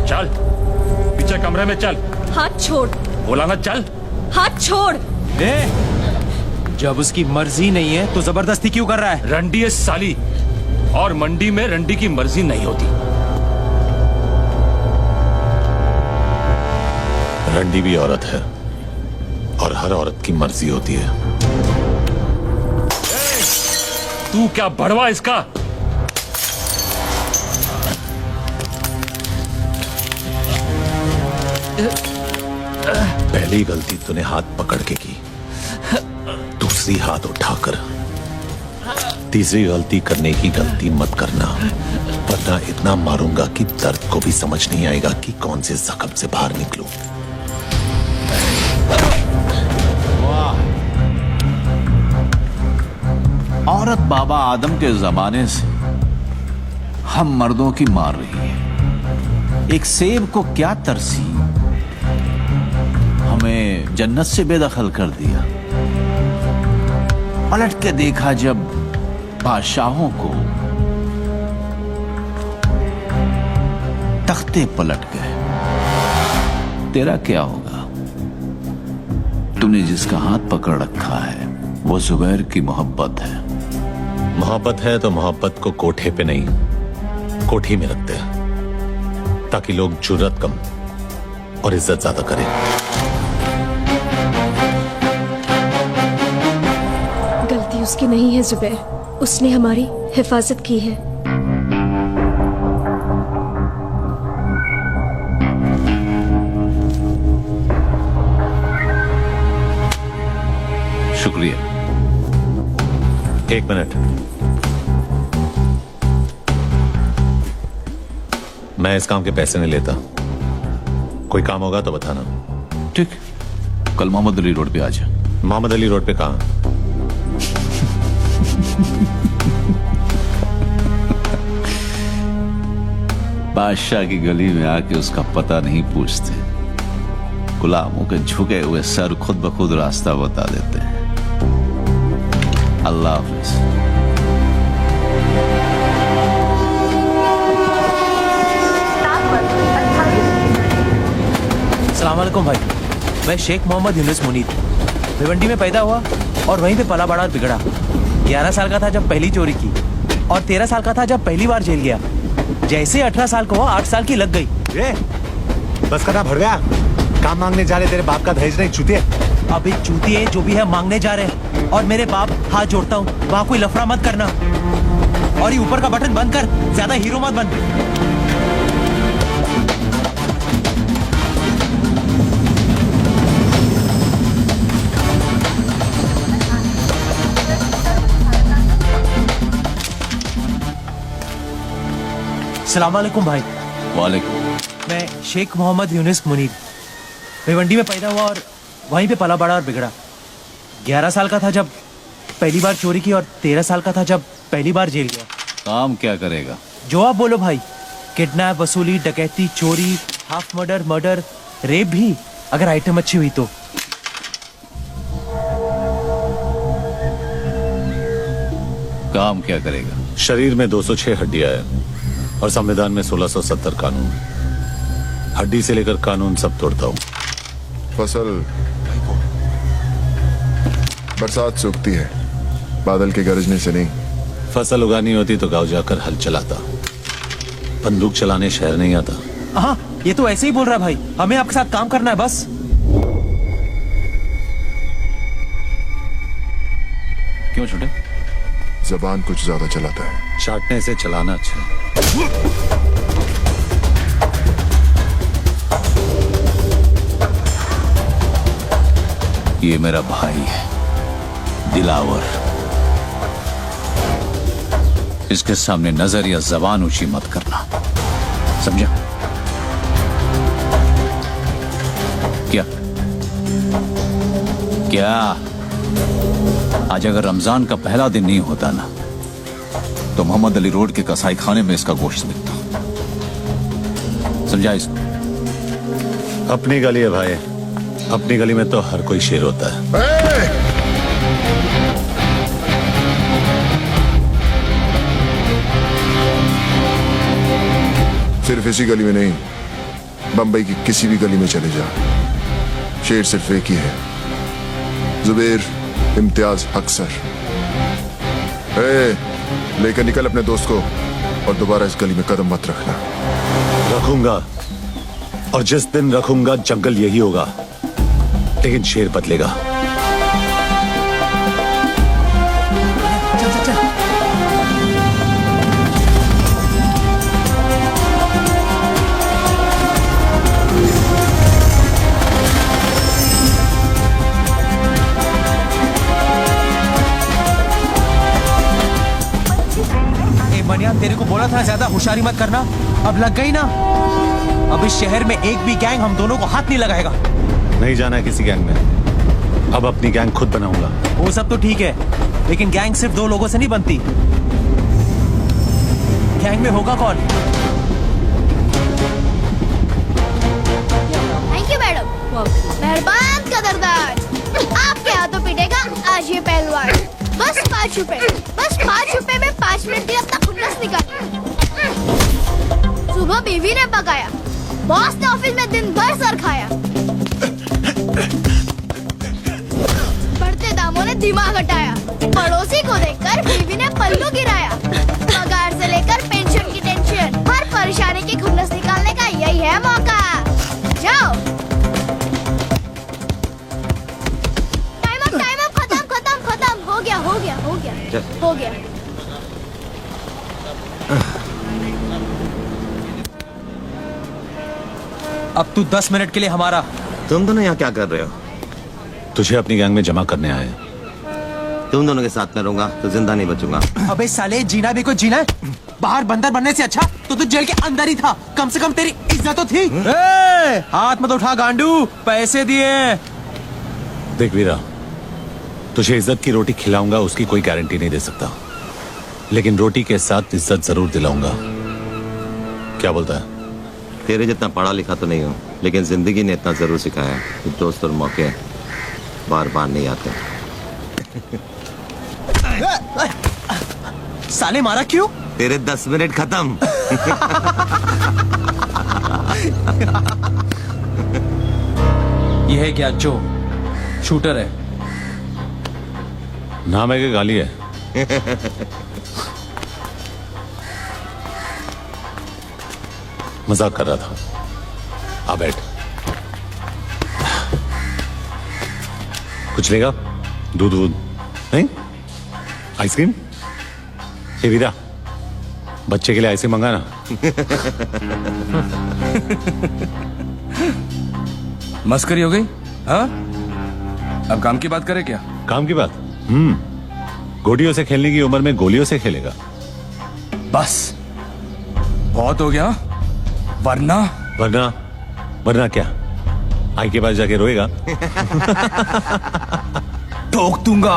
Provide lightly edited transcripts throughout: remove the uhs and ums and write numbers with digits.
चल पीछे कमरे में चल। हाथ छोड़। बोला ना चल। हाथ छोड़। जब उसकी मर्जी नहीं है तो जबरदस्ती क्यों कर रहा है? रंडी है साली, और मंडी में रंडी की मर्जी नहीं होती। रंडी भी औरत है और हर औरत की मर्जी होती है। तू क्या बड़वा इसका? पहली गलती तूने हाथ पकड़ के की, दूसरी हाथ उठाकर, तीसरी गलती करने की गलती मत करना, वरना इतना मारूंगा कि दर्द को भी समझ नहीं आएगा कि कौन से जख्म से बाहर निकलूं। औरत बाबा आदम के जमाने से हम मर्दों की मार रही है। एक सेब को क्या तरसी, हमें जन्नत से बेदखल कर दिया। पलट के देखा जब बादशाहों को, तख्ते पलट गए। तेरा क्या होगा? तूने जिसका हाथ पकड़ रखा है वो जुबैर की मोहब्बत है। मोहब्बत है तो मोहब्बत को कोठे पे नहीं, कोठी में रखते हैं, ताकि लोग जुर्रत कम और इज्जत ज्यादा करें। गलती उसकी नहीं है जुबैर, उसने हमारी हिफाजत की है। शुक्रिया। एक मिनट, मैं इस काम के पैसे नहीं लेता। कोई काम होगा तो बताना। ठीक, कल मोहम्मद अली रोड पे आ जा। मोहम्मद अली रोड पे कहां? बादशाह की गली में आके उसका पता नहीं पूछते, गुलामों के झुके हुए सर खुद ब खुद रास्ता बता देते हैं। अल्लाह हाफिज। अस्सलाम वालेकुम भाई, मैं शेख मोहम्मद यूनुस मुनीर भिवंडी में पैदा हुआ और वहीं पे पला बड़ा और बिगड़ा। 11 साल का था जब पहली चोरी की और 13 साल का था जब पहली बार जेल गया। जैसे 18 साल का हुआ 8 साल की लग गई। बस करना भर गया। काम मांगने जा रहे, तेरे बाप का दहेज नहीं चूतिए। अभी चूतिए जो भी है मांगने जा रहे हैं, और मेरे बाप हाथ जोड़ता हूँ वहां कोई लफड़ा मत करना, और ये ऊपर का बटन बंद कर, ज्यादा हीरो मत बन। अस्सलाम वालेकुम भाई। वालेकुम। मैं शेख मोहम्मद यूनुस मुनीर भिवंडी में पैदा हुआ और वहीं पे पला बड़ा और बिगड़ा। 11 साल का था जब पहली बार चोरी की और 13 साल का था जब पहली बार जेल गया। काम क्या करेगा? जो आप बोलो भाई, किडनैप, वसूली, डकैती, चोरी, हाफ मर्डर, रेप भी, अगर आइटम अच्छी हुई तो। काम क्या करेगा? शरीर में 206 हड्डियां है और संविधान में 1670 कानून। हड्डी से लेकर कानून सब तोड़ता हूँ। फसल बरसात से उगती है, बादल के गरजने से नहीं। फसल उगानी होती तो गांव जाकर हल चलाता, बंदूक चलाने शहर नहीं आता। हाँ, ये तो ऐसे ही बोल रहा है भाई, हमें आपके साथ काम करना है बस। क्यों छोटे? जबान कुछ ज्यादा चलाता है। चाटने से चलाना अच्छा है। ये मेरा भाई है दिलावर, इसके सामने नजर या जबान ऊंची मत करना, समझा? क्या क्या आज अगर रमजान का पहला दिन नहीं होता ना तो मोहम्मद अली रोड के कसाई खाने में इसका गोश्त बिकता। समझा इसको? अपनी गली है भाई, अपनी गली में तो हर कोई शेर होता है। सिर्फ इसी गली में नहीं, बंबई की किसी भी गली में चले जा, शेर सिर्फ एक ही है, जुबेर इम्तियाज हक्सर। लेकर निकल अपने दोस्त को और दोबारा इस गली में कदम मत रखना। रखूंगा, और जिस दिन रखूंगा जंगल यही होगा, लेकिन शेर बदलेगा। चल चल चल। मनिया, तेरे को बोला था ज्यादा होशियारी मत करना, अब लग गई ना। अब इस शहर में एक भी गैंग हम दोनों को हाथ नहीं लगाएगा। नहीं जाना है किसी गैंग में, अब अपनी गैंग खुद बनाऊंगा। वो सब तो ठीक है, लेकिन गैंग सिर्फ 2 लोगों से नहीं बनती। गैंग में होगा कौन? थैंक यू मैडम, मेहरबान कदरदान। आपके हाथों पिटेगा आज ये पहलवान। बस 5 रुपए, बस 5 रुपए में 5 मिनट की अपना खुन्नस निकाल। सुबह बीवी ने पकाया, बॉस ने ऑफिस में दिन भर सर खाया, बढ़ते दामों ने दिमाग हटाया, पड़ोसी को देखकर बीवी ने पल्लू गिराया। पगार से लेकर पेंशन की टेंशन, हर परेशानी की खुन्नस निकालने का यही है मौका। जाओ। टाइम अप, खत्म, हो गया। अब तू 10 मिनट के लिए हमारा। तुम दोनों यहाँ क्या कर रहे हो? तुझे अपनी गैंग में जमा करने आए। तुम दोनों के साथ में रहूंगा तो जिंदा नहीं बचूंगा। अबे साले, जीना भी कोई जीना है। बाहर बंदर बनने से अच्छा तो तू जेल के अंदर ही था, कम से कम तेरी इज्जत तो थी। हाथ मत उठा गांडू, पैसे दिए। देख वीरा, तुझे इज्जत की रोटी खिलाऊंगा उसकी कोई गारंटी नहीं दे सकता, लेकिन रोटी के साथ इज्जत जरूर दिलाऊंगा। क्या बोलता है? तेरे जितना पढ़ा लिखा तो नहीं हूँ, लेकिन जिंदगी ने इतना जरूर सिखाया कि दोस्त और मौके बार बार नहीं आते। साले मारा क्यों? तेरे 10 मिनट खत्म। ये है क्या जो शूटर है? नाम है कि गाली है? मजाक कर रहा था। आ बैठ। कुछ लेगा? दूध नहीं? आइसक्रीम? हे वीरा, बच्चे के लिए आइसक्रीम मंगाना। मस्करी हो गई? हाँ, अब काम की बात करें क्या? काम की बात? गोटियों से खेलने की उम्र में गोलियों से खेलेगा। बस बहुत हो गया, वरना वरना क्या? आई के पास जाके रोएगा। ठोक दूंगा।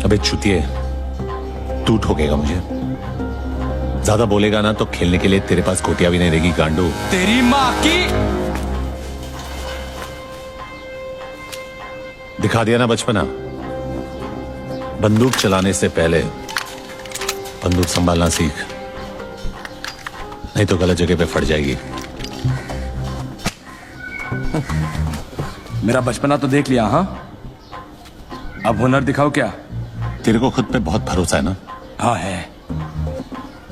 अबे चुतिए, तू ठोकेगा मुझे। ज्यादा बोलेगा ना तो खेलने के लिए तेरे पास गोटियां भी नहीं रहेगी गांडू। तेरी माँ की। दिखा दिया ना बचपना। बंदूक चलाने से पहले बंदूक संभालना सीख, नहीं तो गलत जगह पे फट जाएगी। मेरा बचपना तो देख लिया। हाँ, अब हुनर दिखाओ क्या? तेरे को खुद पे बहुत भरोसा है ना? हाँ है,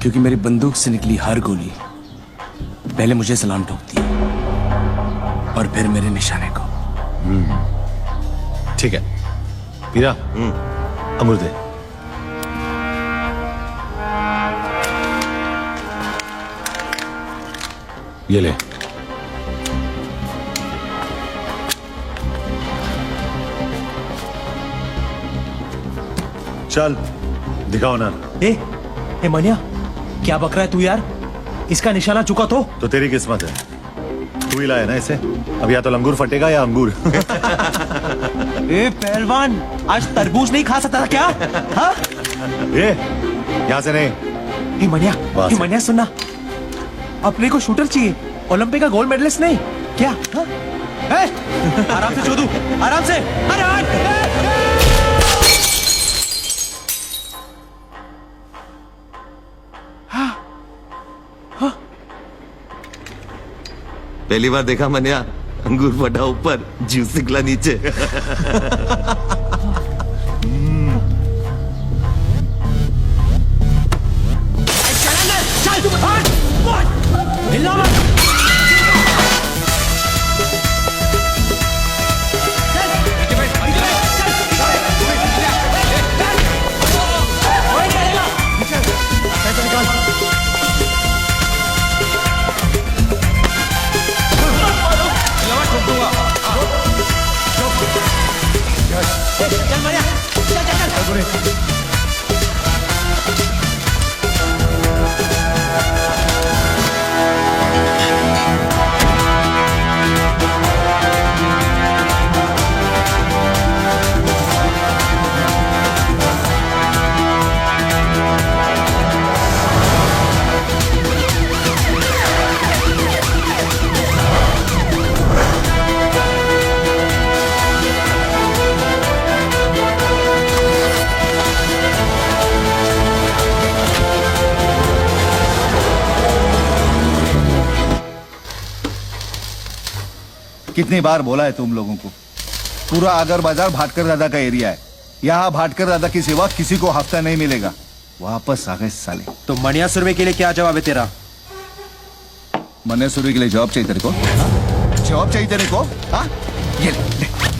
क्योंकि मेरी बंदूक से निकली हर गोली पहले मुझे सलाम ठोकती है और फिर मेरे निशाने को। ठीक है वीरा, अमृत दे। ये ले। चल दिखाओ ना। ए मनिया, क्या बक रहा है तू यार? इसका निशाना चुका तो तेरी किस्मत है, तू ही लाया ना इसे। अब या तो लंगूर फटेगा या अंगूर। ए पहलवान, आज तरबूज नहीं खा सकता था क्या? हाँ? ये यहाँ से नहीं। ए मनिया सुनना, अपने को शूटर चाहिए, ओलंपिक का गोल्ड मेडलिस्ट नहीं क्या? हाँ? आराम से चोदू, आराम से। अरे पहली बार देखा मनिया, अंगूर फटा ऊपर, जूस निकला नीचे। कितनी बार बोला है तुम लोगों को, पूरा आगर बाजार भाटकर दादा का एरिया है। यहाँ भाटकर दादा की सिवा किसी को हफ्ता नहीं मिलेगा। वापस आ गए साले। तो मनिया सुरवे के लिए क्या जवाब है तेरा? मने सुरवे के लिए जॉब चाहिए तेरे को? जॉब चाहिए तेरे को? हाँ?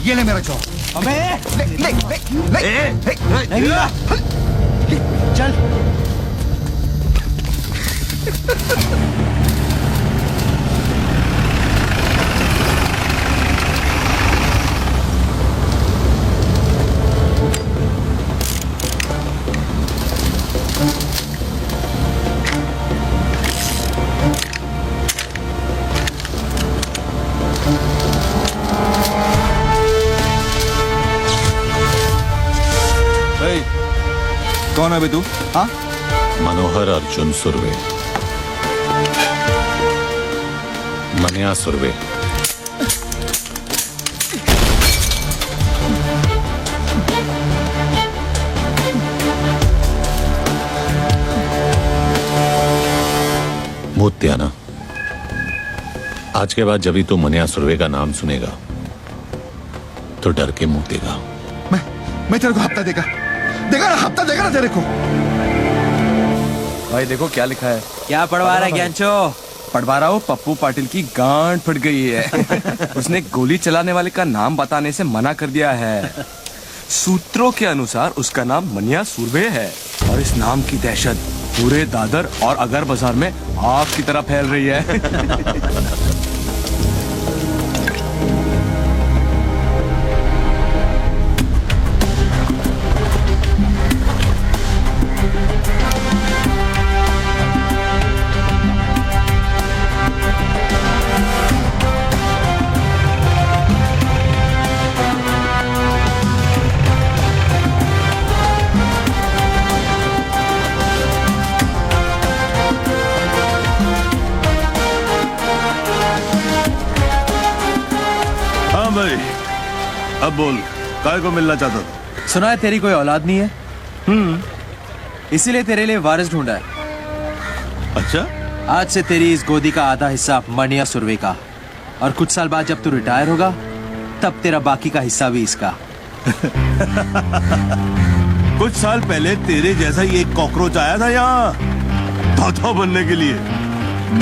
ये ले मेरा जॉब। चल। कौन है बे तू? हाँ? मनोहर अर्जुन सुरवे, मनिया सुरवे। मोत्याना, आज के बाद जब भी तू मनिया सुरवे का नाम सुनेगा तो डर के मुंह देगा। मैं तेरे को हफ्ता देगा ना, हफ्ता देगा ना तेरे को। भाई देखो क्या लिखा है। क्या पढ़वा रहा है ज्ञानचो? पढ़वा रहा हूँ, पप्पू पाटिल की गांड फट गई है। उसने गोली चलाने वाले का नाम बताने से मना कर दिया है। सूत्रों के अनुसार उसका नाम मनिया सुरवे है और इस नाम की दहशत पूरे दादर और अगर बाजार में आग की तरह फैल रही है। अब बोल, काय को मिलना चाहता था? सुना है तेरी कोई औलाद नहीं है। इसीलिए तेरे लिए वारिस ढूंढा है। अच्छा? आज से तेरी इस गोदी का आधा हिस्सा मनिया सुरवे का, और कुछ साल बाद जब तू रिटायर होगा तब तेरा बाकी का हिस्सा भी इसका। कुछ साल पहले तेरे जैसा ही एक कॉकरोच आया था यहाँ तोता बनने के लिए।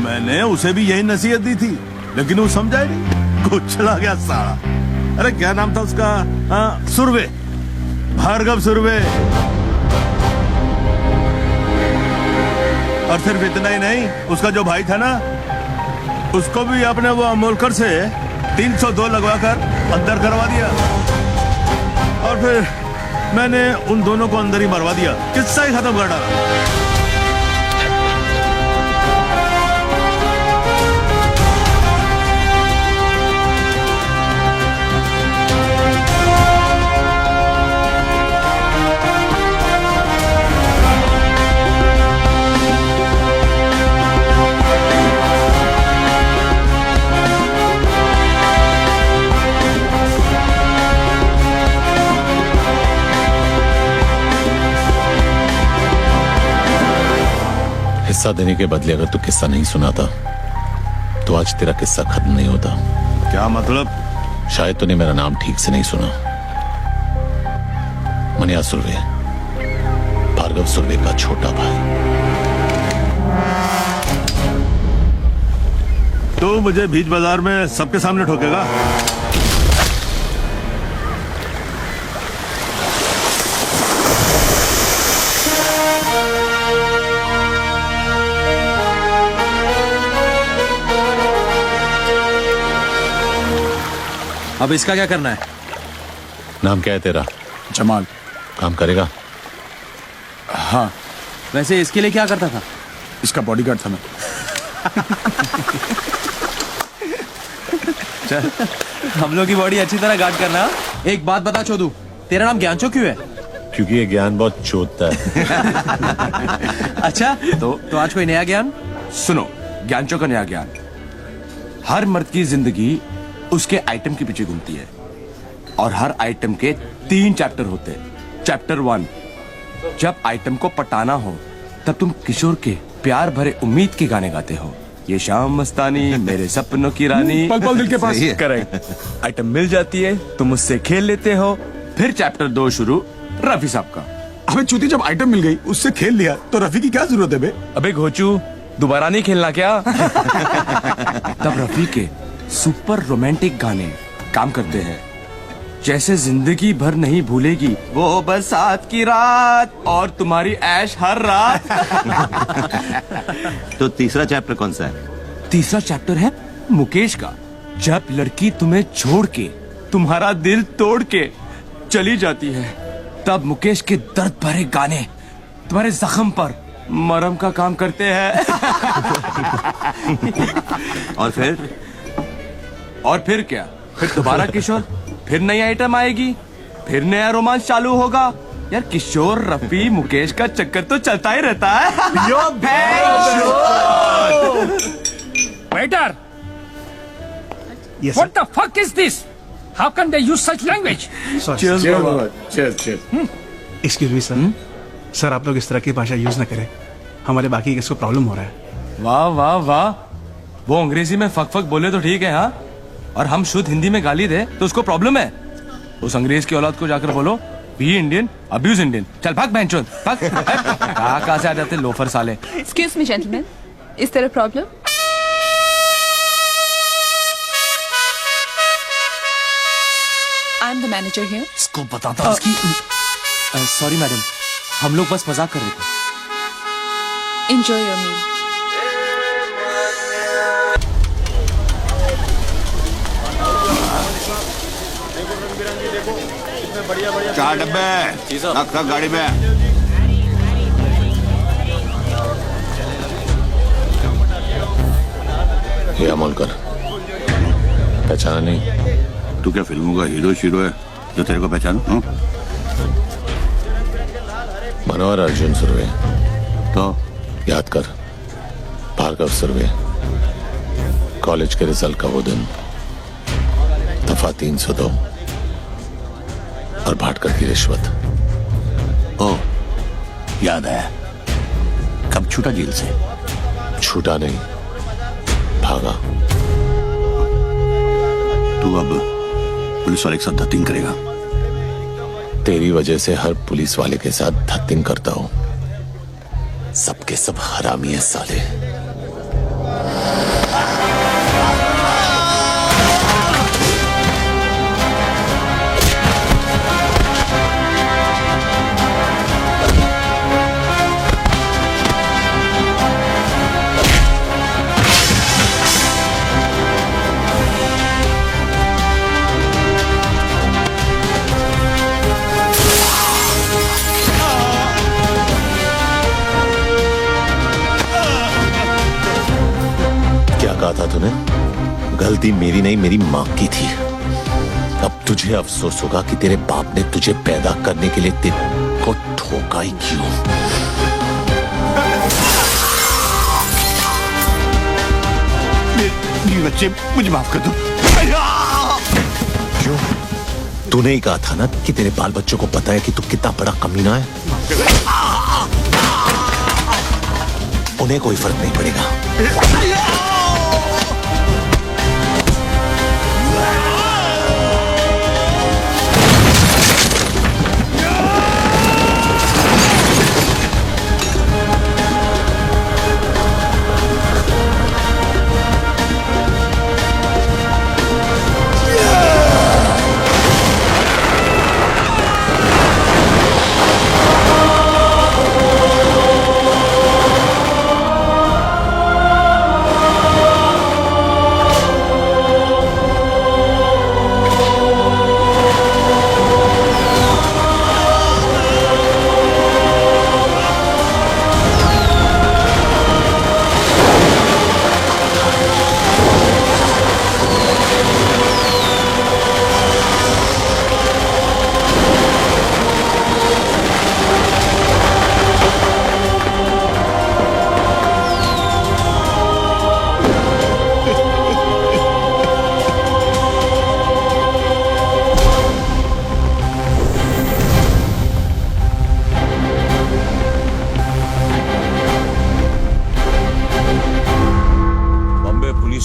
मैंने उसे भी यही नसीहत दी थी, लेकिन वो समझा ही नहीं, कुछ चला गया साला। अरे क्या नाम था उसका? सुरवे, भार्गव सुरवे। और सिर्फ इतना ही नहीं, उसका जो भाई था ना, उसको भी आपने वो अमोलकर से 302 लगवाकर अंदर करवा दिया। और फिर मैंने उन दोनों को अंदर ही मरवा दिया, किस्सा ही खत्म कर डाला। हिस्सा देने के बदले अगर तू किस्सा नहीं सुनाता तो आज तेरा किस्सा खत्म नहीं होता। क्या मतलब? शायद तूने मेरा नाम ठीक से नहीं सुना। मनिया सुर्वे, भार्गव सुर्वे का छोटा भाई। तो मुझे बीच बाजार में सबके सामने ठोकेगा? अब इसका क्या करना है? नाम क्या है तेरा? जमाल। काम करेगा? हाँ, वैसे इसके लिए क्या करता था? इसका बॉडीगार्ड था मैं। चल, हम लोग की बॉडी अच्छी तरह गार्ड करना। एक बात बता चोदू, तेरा नाम ज्ञानचो क्यों है? क्योंकि ये ज्ञान बहुत चोदता है। अच्छा, तो आज कोई नया ज्ञान? सुनो, ज्ञानचो का नया ज्ञान। हर मर्द की जिंदगी उसके आइटम के पीछे घूमती है और हर आइटम के 3 चैप्टर होते हैं। चैप्टर 1, जब आइटम को पटाना हो तब तुम किशोर के प्यार भरे उम्मीद के गाने गाते हो। ये शाम मस्तानी, मेरे सपनों की रानी, पल पल दिल के पास। करेक्ट। आइटम मिल जाती है, तुम उससे खेल लेते हो। फिर चैप्टर 2 शुरू रफी साहब का। हमें चूती जब आइटम मिल गई उससे खेल लिया तो रफी की क्या जरूरत है बे? अबे घोचू, दोबारा नहीं खेलना क्या? तब रफी के सुपर रोमांटिक गाने काम करते हैं, जैसे जिंदगी भर नहीं भूलेगी वो बरसात की रात और तुम्हारी ऐश हर रात। तो तीसरा चैप्टर कौन सा है? तीसरा चैप्टर है मुकेश का। जब लड़की तुम्हें छोड़ के, तुम्हारा दिल तोड़ के चली जाती है, तब मुकेश के दर्द भरे गाने तुम्हारे जख्म पर मरहम का काम करते हैं। और फिर क्या? फिर दोबारा किशोर, फिर नई आइटम आएगी, फिर नया रोमांस चालू होगा। यार किशोर, रफी, मुकेश का चक्कर तो चलता ही रहता है। Waiter! What the fuck is this? How can they use such language? Excuse me sir, sir आप लोग इस तरह की भाषा यूज ना करें, हमारे बाकी किसको प्रॉब्लम हो रहा है। वाह वाह वाह, वो अंग्रेजी में फक फक बोले तो ठीक है, हाँ, और हम शुद्ध हिंदी में गाली दे तो उसको प्रॉब्लम है। उस अंग्रेज की औलाद को जाकर बोलो, बी इंडियन, अब्यूज इंडियन। चल भाग बहनचोद, भाग। कहाँ से आ जाते लोफर साले। Excuse me, gentlemen. Is there a problem? I'm the manager here. इसको बताता उसकी। सॉरी मैडम, हम लोग बस मजाक कर रहे थे। Enjoy your meal. चार डब्बे रख गाड़ी में। ये अमोलकर, पहचाना नहीं? तू क्या फिल्मों का हीरो शीरो है जो तेरे को पहचान? मनोहर अर्जुन सुर्वे। तो याद कर, भार्गव सुर्वे। कॉलेज के रिजल्ट का वो दिन, दफा 302 और भाटकर की रिश्वत। ओ याद है। कब छूटा जेल से? छूटा नहीं, भागा। तू अब पुलिस वाले के साथ धत्तिंग करेगा? तेरी वजह से हर पुलिस वाले के साथ धत्तिंग करता हूं। सबके सब हरामी है साले। कहा था तूने? गलती मेरी नहीं, मेरी मां की थी। अब तुझे अफसोस होगा कि तेरे बाप ने तुझे पैदा करने के लिए तेरे को ठोका ही क्यों। मेरे बच्चे, मुझे माफ कर दो। क्यों? तूने ही कहा था ना कि तेरे बाल बच्चों को पता है कि तू कितना बड़ा कमीना है। उन्हें कोई फर्क नहीं पड़ेगा।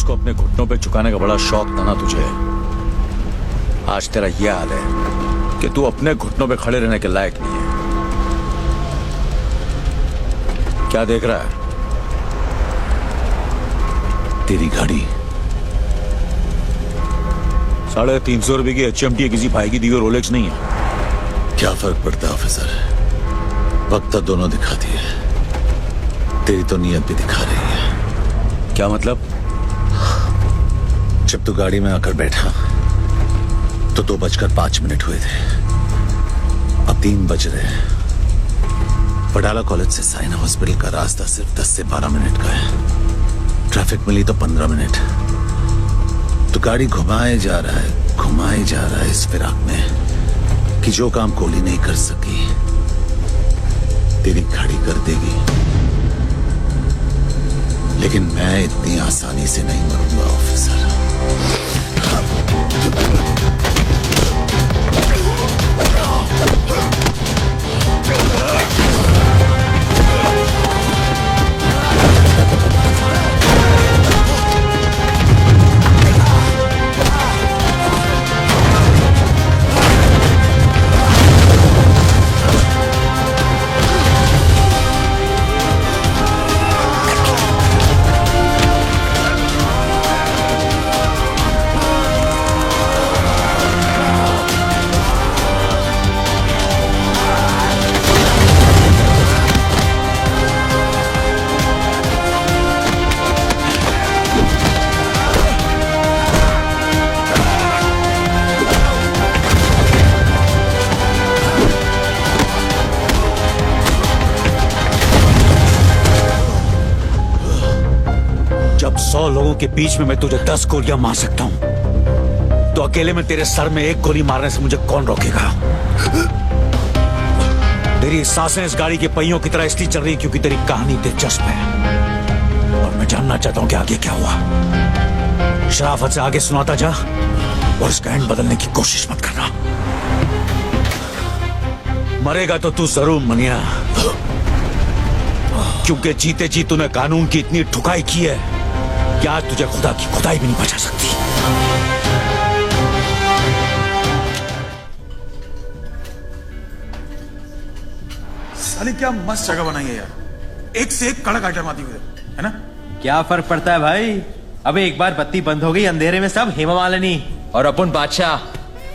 को अपने घुटनों पे झुकाने का बड़ा शौक था ना तुझे। आज तेरा यह हाल है कि तू अपने घुटनों पे खड़े रहने के लायक नहीं है। क्या देख रहा है? तेरी गाड़ी 350 रुपए की HMT किसी भाई की दी हुई रोलेक्स नहीं है। क्या फर्क पड़ता है ऑफिसर, वक्त तो दोनों दिखाती है, तेरी तो नीयत भी दिखा रही है। क्या मतलब? जब तू गाड़ी में आकर बैठा तो 2:05 हुए थे, अब 3 बज रहे हैं। वडाला कॉलेज से साइना हॉस्पिटल का रास्ता सिर्फ 10 से 12 मिनट का है, ट्रैफिक मिली तो 15 मिनट। तो गाड़ी घुमाए जा रहा है इस फिराक में कि जो काम गोली नहीं कर सकी तेरी गाड़ी कर देगी। लेकिन मैं इतनी आसानी से नहीं मरूंगा ऑफिसर। जब 100 लोगों के बीच में मैं तुझे 10 गोलियां मार सकता हूं, तो अकेले में तेरे सर में 1 गोली मारने से मुझे कौन रोकेगा? तेरी सांसें इस गाड़ी के पहियों की तरह इसलिए चल रही क्योंकि तेरी कहानी दिलचस्प है और मैं जानना चाहता हूं कि आगे क्या हुआ। शराफत से आगे सुनाता जा और इसका एंड बदलने की कोशिश मत करना। मरेगा तो तू जरूर मनिया, क्योंकि जीते जी तूने कानून की इतनी ठुकाई की है कि आज तुझे खुदा की खुदाई भी नहीं बचा सकती। साली क्या मस्त जगह बनाई है यार, एक से एक कड़क आइटम आती हुई है ना। क्या फर्क पड़ता है भाई, अबे एक बार बत्ती बंद हो गई, अंधेरे में सब हेमा मालिनी। और अपन बादशाह।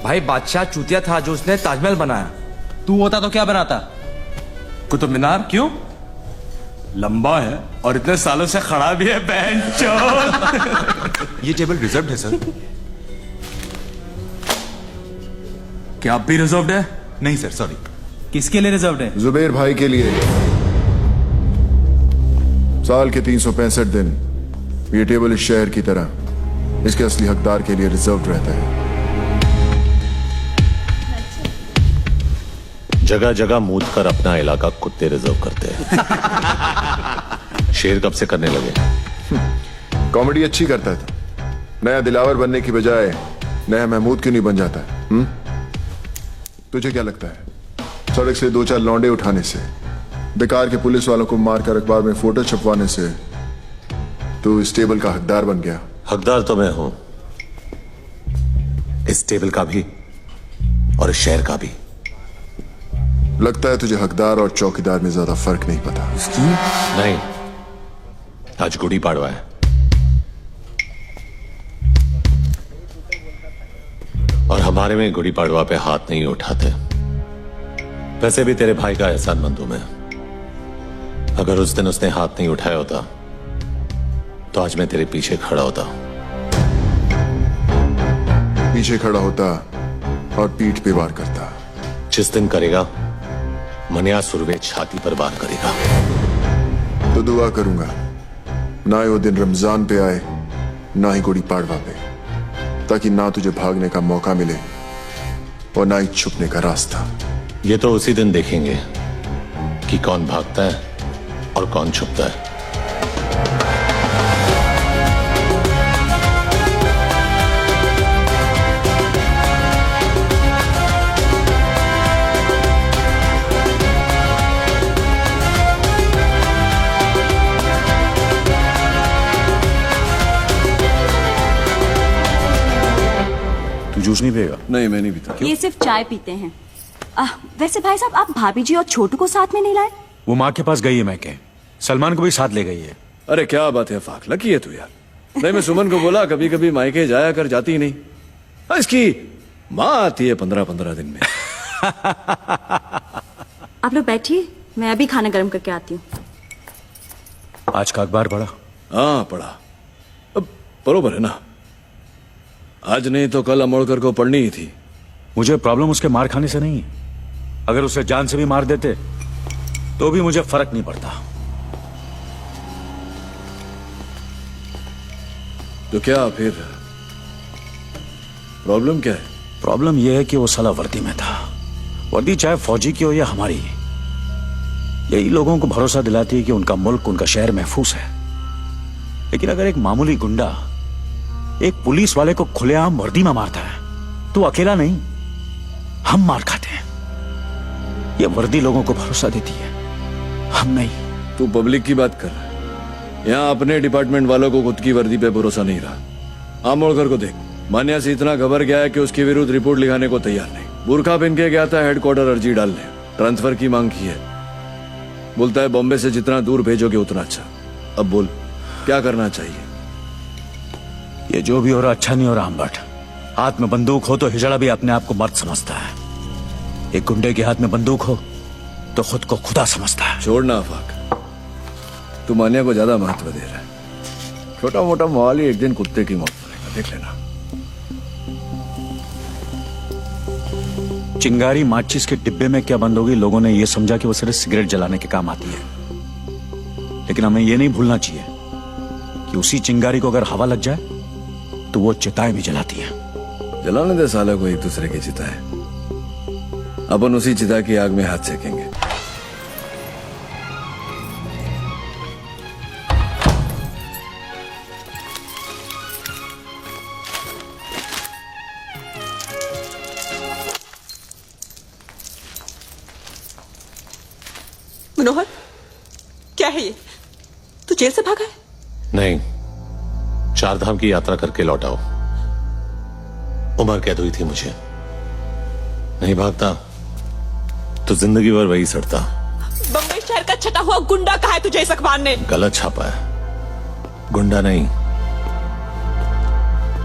भाई बादशाह चूतिया था जो उसने ताजमहल बनाया। तू होता तो क्या बनाता? कुतुब मीनार। क्यों? लंबा है और इतने सालों से खड़ा भी है बैंचोद। ये टेबल रिजर्व्ड है सर। क्या आप भी रिजर्व्ड है? नहीं सर, सॉरी। किसके लिए रिजर्व है? जुबेर भाई के लिए। साल के 365 दिन ये टेबल इस शहर की तरह इसके असली हकदार के लिए रिजर्व रहता है। जगह जगह मूद कर अपना इलाका कुत्ते रिजर्व करते हैं। शेर कब से करने लगे? कॉमेडी अच्छी करता था, नया दिलावर बनने की बजाय नया महमूद क्यों नहीं बन जाता? तुझे क्या लगता है सड़क से 2-4 लौंडे उठाने से, बेकार के पुलिस वालों को मारकर अखबार में फोटो छपवाने से तू इस टेबल का हकदार बन गया? हकदार तो मैं हूं, इस टेबल का भी और इस शहर का भी। लगता है तुझे हकदार और चौकीदार में ज्यादा फर्क नहीं पता। नहीं, आज गुड़ी पाड़वा है और हमारे में गुड़ी पाड़वा पे हाथ नहीं उठाते। वैसे भी तेरे भाई का एहसानमंद हूं मैं। अगर उस दिन उसने हाथ नहीं उठाया होता तो आज मैं तेरे पीछे खड़ा होता। पीछे खड़ा होता और पीठ पे वार करता। जिस दिन करेगा मनिया सुरवे छाती पर वार करेगा। तो दुआ करूंगा ना ही वो दिन रमजान पे आए ना ही गुड़ी पाड़वा पे, ताकि ना तुझे भागने का मौका मिले और ना ही छुपने का रास्ता। ये तो उसी दिन देखेंगे कि कौन भागता है और कौन छुपता है। जूस नहीं पिएगा? नहीं मैं नहीं पीता। ये सिर्फ चाय पीते हैं। वैसे भाई साहब, आप भाभी जी और छोटू को साथ में नहीं लाए? वो माँ के पास गई है मैके, सलमान को भी साथ ले गई है। अरे क्या बात है फाक, लकी है तू यार। नहीं मैं सुमन को बोला कभी कभी मायके जाया कर, जाती ही नहीं। इसकी माँ आती है 15-15 दिन में। आप लोग बैठिए, मैं अभी खाना गर्म करके आती हूँ। आज का अखबार पढ़ा? हाँ पढ़ा। अब बरोबर है ना, आज नहीं तो कल अमोड़कर को पढ़नी ही थी। मुझे प्रॉब्लम उसके मार खाने से नहीं है। अगर उसे जान से भी मार देते तो भी मुझे फर्क नहीं पड़ता। तो क्या फिर प्रॉब्लम क्या है? प्रॉब्लम यह है कि वो साला वर्दी में था। वर्दी चाहे फौजी की हो या हमारी, यही लोगों को भरोसा दिलाती है कि उनका मुल्क, उनका शहर महफूज है। लेकिन अगर एक मामूली गुंडा एक पुलिस वाले को खुलेआम वर्दी में मारता है तो अकेला नहीं, हम मार खाते हैं। यह वर्दी लोगों को भरोसा देती है, हम नहीं। तू पब्लिक की बात कर रहा है। यहाँ अपने डिपार्टमेंट वालों को खुद की वर्दी पे भरोसा नहीं रहा। आमोड़कर को देख, मान्या से इतना घबर गया है कि उसके विरुद्ध रिपोर्ट लिखाने को तैयार नहीं। बुरखा पहन के गया था हेडक्वार्टर अर्जी डालने, ट्रांसफर की मांग की है। बोलता है बॉम्बे से जितना दूर भेजोगे उतना अच्छा। अब बोल क्या करना चाहिए? ये जो भी हो रहा अच्छा नहीं हो रहा अम्बट। हाथ में बंदूक हो तो हिजड़ा भी अपने आप को मर्द समझता है। एक गुंडे के हाथ में बंदूक हो तो खुद को खुदा समझता है। छोड़ना अफाक, तू मान्या को ज्यादा महत्व दे रहा है। छोटा मोटा मवाल ही एक दिन कुत्ते की मौत मरेगा, देख लेना। चिंगारी माचिस के डिब्बे में क्या बंद होगी, लोगों ने यह समझा कि वो सिर्फ सिगरेट जलाने के काम आती है। लेकिन हमें यह नहीं भूलना चाहिए कि उसी चिंगारी को अगर हवा लग जाए तो वो चिताएं भी जलाती है। जलाने दे साले को एक दूसरे की चिताएं, अपन उसी चिता की आग में हाथ सेकेंगे। मनोहर, क्या है ये? तू जेल से भागा है? नहीं, 4 धाम की यात्रा करके लौटाओ। उम्र कैद हुई थी मुझे। नहीं भागता तो जिंदगी भर वही सड़ता। बम्बई शहर का छटा हुआ गुंडा कहा है तुझे इस अखबार ने? गलत छापा है, गुंडा नहीं,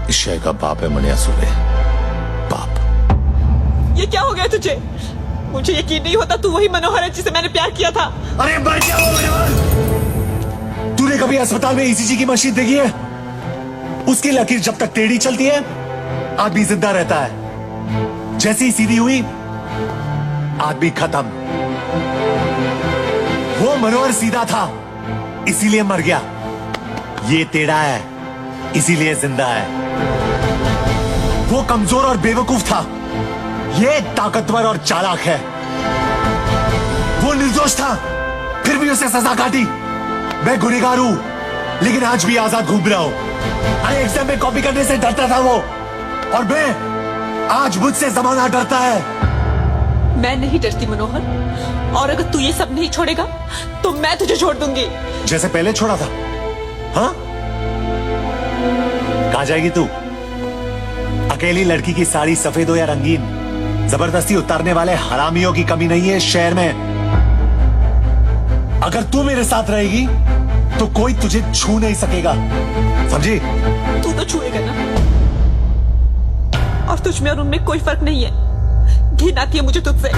इस शहर का बाप है मनिया सुर्वे। बाप। ये क्या हो गया तुझे? मुझे यकीन नहीं होता तू वही मनोहर है जिसे मैंने प्यार किया था। अरे मर गया वो मनोहर। तूने कभी अस्पताल में ईसीजी की मशीन देखी है? उसकी लकीर जब तक टेढ़ी चलती है आदमी जिंदा रहता है, जैसे ही सीधी हुई आदमी खत्म। वो मनोहर सीधा था इसीलिए मर गया, ये टेढ़ा है इसीलिए जिंदा है। वो कमजोर और बेवकूफ था, ये ताकतवर और चालाक है। वो निर्दोष था फिर भी उसे सजा काटी। मैं गुनहगार हूं लेकिन आज भी आजाद घूम रहा हूं। अरे एग्जाम में कॉपी करने से डरता था वो, और मैं आज मुझसे जमाना डरता है। मैं नहीं डरती मनोहर, और अगर तू ये सब नहीं छोड़ेगा तो मैं तुझे छोड़ दूंगी। जैसे पहले छोड़ा था। हाँ, कहां जाएगी तू? अकेली लड़की की साड़ी सफेद हो या रंगीन, जबरदस्ती उतारने वाले हरामियों की कमी नहीं है इस शहर में। अगर तू मेरे साथ रहेगी तो कोई तुझे छू नहीं सकेगा, समझी? तू तो छुएगा ना, और तुझ में और उनमें कोई फर्क नहीं है। घिन आती है मुझे तुझसे।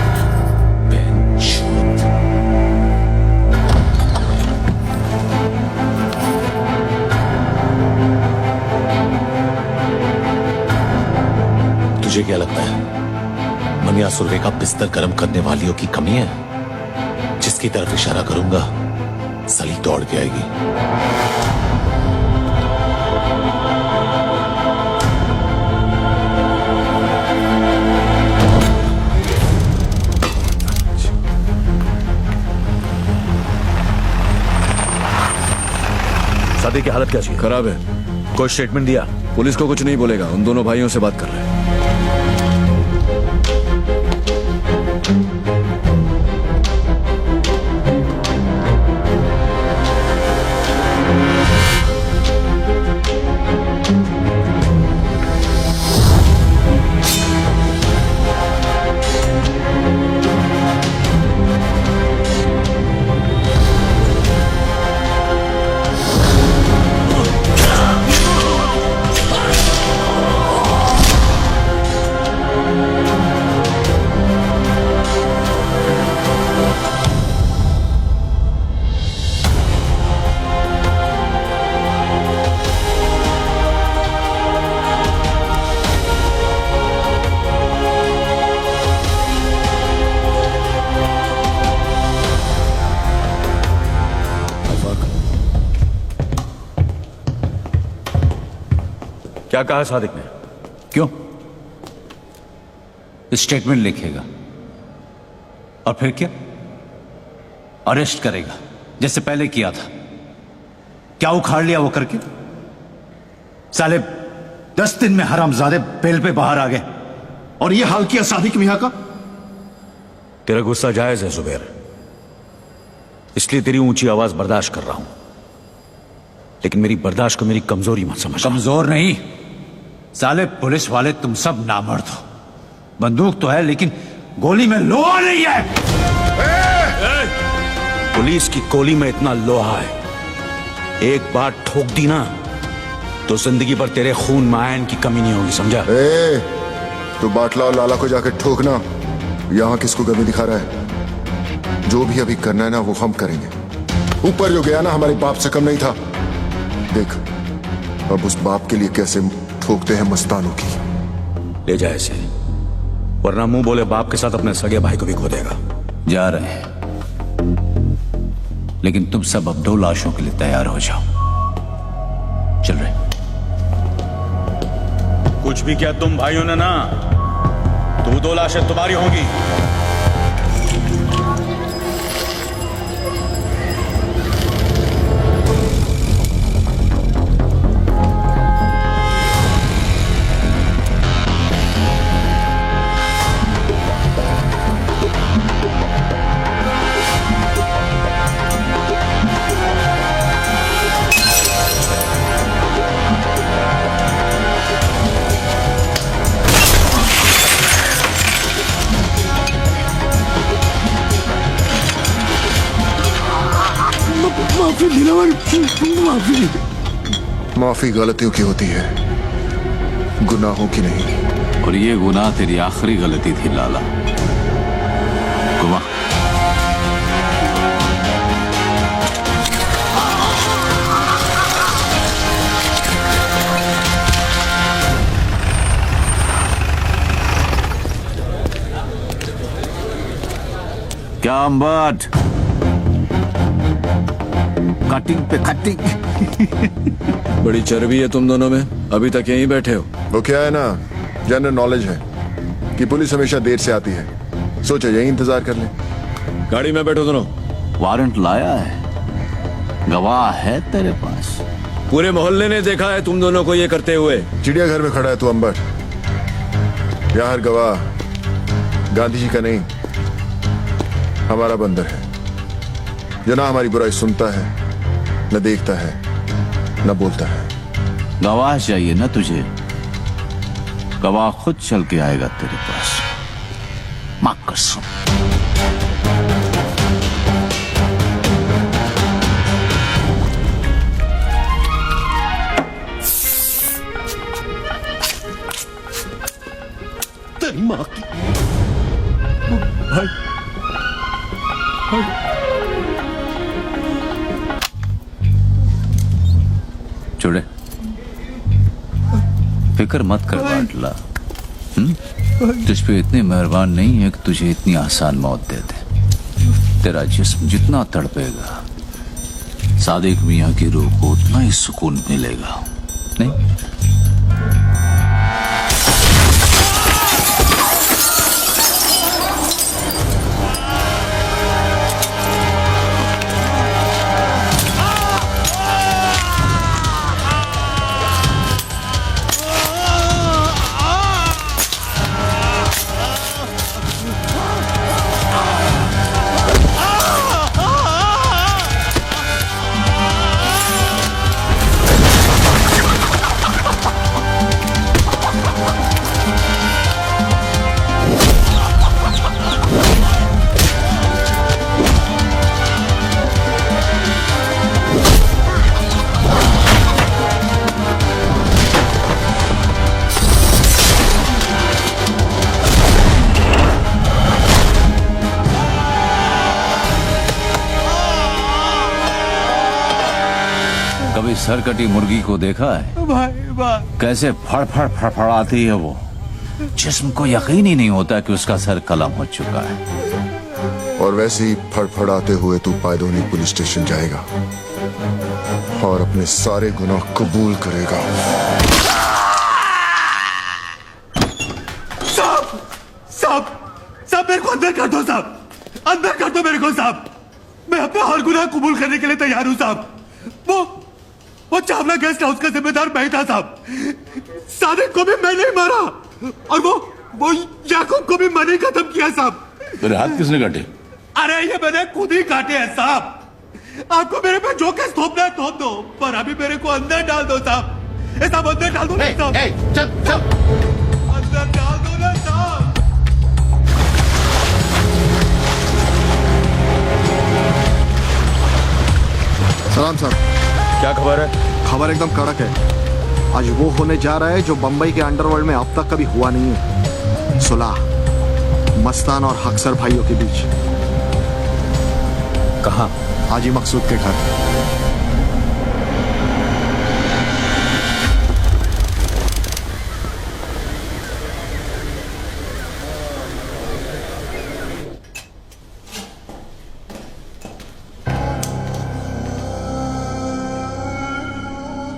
तुझे क्या लगता है मनिया सुर्वे का बिस्तर गर्म करने वालियों की कमी है? जिसकी तरफ इशारा करूंगा सली दौड़ के आएगी। शादी की हालत क्या चाहिए? खराब है। कोई स्टेटमेंट दिया? पुलिस को कुछ नहीं बोलेगा, उन दोनों भाइयों से बात कर रहे हैं। क्या कहा सादिक ने? क्यों? स्टेटमेंट लिखेगा और फिर क्या? अरेस्ट करेगा जैसे पहले किया था। क्या उखाड़ लिया वो करके? साले 10 दिन में हरामजादे बेल पे बाहर आ गए और ये हाल किया सादिक मियां का। तेरा गुस्सा जायज है जुबैर, इसलिए तेरी ऊंची आवाज बर्दाश्त कर रहा हूं, लेकिन मेरी बर्दाश्त को मेरी कमजोरी मत समझ। कमजोर नहीं साले, पुलिस वाले तुम सब नामर्द हो। बंदूक तो है लेकिन गोली में लोहा नहीं है। पुलिस की गोली में इतना लोहा है, एक बार ठोक दी ना तो जिंदगी भर तेरे खून में आयन की कमी नहीं होगी, समझा? तो बाटला और लाला को जाकर ठोकना, यहां किसको कमी दिखा रहा है? जो भी अभी करना है ना वो हम करेंगे। ऊपर जो गया ना हमारे बाप से कम नहीं था। देख अब उस बाप के लिए कैसे ठोकते हैं मस्तानों की। ले जाए इसे, वरना मुंह बोले बाप के साथ अपने सगे भाई को भी खो देगा। जा रहे हैं, लेकिन तुम सब अब 2 लाशों के लिए तैयार हो जाओ। चल रहे। कुछ भी किया तुम भाइयों ने ना, तो 2 लाशें तुम्हारी होंगी। माफी गलतियों की होती है, गुनाहों की नहीं। और ये गुनाह तेरी आखिरी गलती थी लाला। गुमा क्या अम्बट, कटिंग पे कटिंग। बड़ी चर्बी है तुम दोनों में, अभी तक यहीं बैठे हो। वो क्या है ना, जनरल नॉलेज है कि पुलिस हमेशा देर से आती है, सोचा यही इंतजार कर ले। गाड़ी में बैठो दोनों। वारंट लाया है, गवाह है तेरे पास? पूरे मोहल्ले ने देखा है तुम दोनों को ये करते हुए। चिड़ियाघर में खड़ा है तू अंबर, यहाँ हर गवाह गांधी जी का नहीं हमारा बंदर है, जो ना हमारी बुराई सुनता है, न देखता है, न बोलता है। गवाह चाहिए ना तुझे? गवाह खुद चल के आएगा तेरे पास। मां कसम। तेरी मां की भाई छोड़े, फिक्र मत कर बाटला। तुझ पे इतने मेहरबान नहीं है कि तुझे इतनी आसान मौत दे दे। तेरा जिस्म जितना तड़पेगा, सादिक मियां की रूह को उतना ही सुकून मिलेगा, नहीं? कभी सरकटी मुर्गी को देखा है? भाई कैसे फड़फड़ फड़फड़ाती है वो। जिस्म को यकीन ही नहीं होता कि उसका सर कलम हो चुका है। और वैसे ही फड़फड़ाते हुए तू पायदोनी पुलिस स्टेशन जाएगा और अपने सारे गुनाह कबूल करेगा। कबूल करने के लिए तैयार हूं साहब। वो चावला गेस्ट हाउस का जिम्मेदार मैं था साहब। सादिक को भी मैं नहीं मारा और वो याकूब को भी मैंने खत्म किया साहब। मेरे हाथ किसने काटे? अरे ये मैंने खुद ही काटे हैं साहब। आपको मेरे पे जो केस थोपना है थोप दो, पर अभी मेरे को अंदर डाल दो साहब। साहब अंदर डाल दो ना साहब। चल अंदर डाल दो ना साहब। सलाम साहब। क्या खबर है? खबर एकदम कड़क है। आज वो होने जा रहा है जो बंबई के अंडरवर्ल्ड में अब तक कभी हुआ नहीं है। सुलह मस्तान और हक्सर भाइयों के बीच। कहाँ? हाजी मकसूद के घर।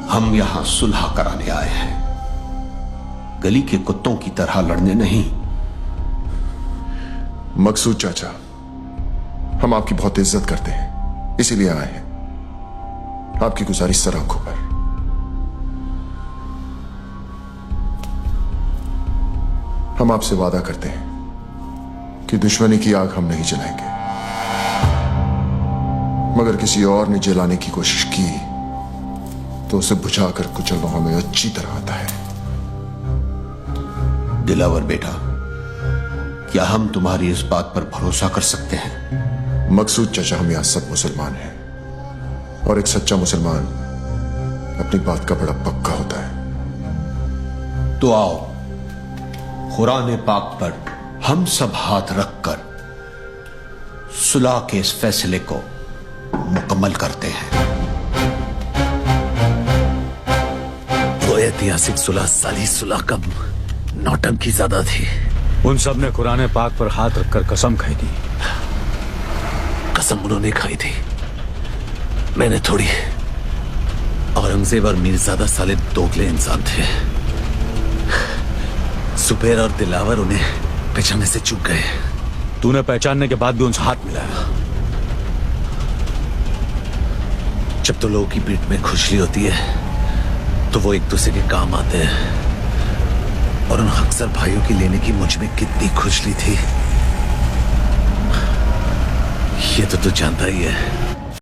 हम यहां सुलह कराने आए हैं, गली के कुत्तों की तरह लड़ने नहीं। मकसूद चाचा, हम आपकी बहुत इज्जत करते हैं, इसीलिए आए हैं। आपकी गुजारिश सर आंखों पर। हम आपसे वादा करते हैं कि दुश्मनी की आग हम नहीं जलाएंगे, मगर किसी और ने जलाने की कोशिश की तो उसे बुझाकर कुचलना हमें अच्छी तरह आता है। दिलावर बेटा, क्या हम तुम्हारी इस बात पर भरोसा कर सकते हैं? मकसूद चाचा, हम यहां सब मुसलमान हैं और एक सच्चा मुसलमान अपनी बात का बड़ा पक्का होता है। तो आओ, कुरान पाक पर हम सब हाथ रखकर सुलह के इस फैसले को मुकम्मल करते हैं। वो ऐतिहासिक सुलह साली सुलह कम नौटंकी ज्यादा थी। उन सब ने कुरान पाक पर हाथ रखकर कसम खाई थी। कसम उन्होंने खाई थी, मैंने थोड़ी। औरंगजेब और मीरजादा साले दोगले इंसान थे। सुबेर और दिलावर उन्हें पहचानने से चूक गए। तूने पहचानने के बाद भी उनसे हाथ मिलाया। जब तो लोगों की पीठ में खुजली होती है तो वो एक दूसरे के काम आते हैं, और उन अक्सर भाइयों की लेने की मुझ में कितनी खुजली थी ये तो तू जानता ही है।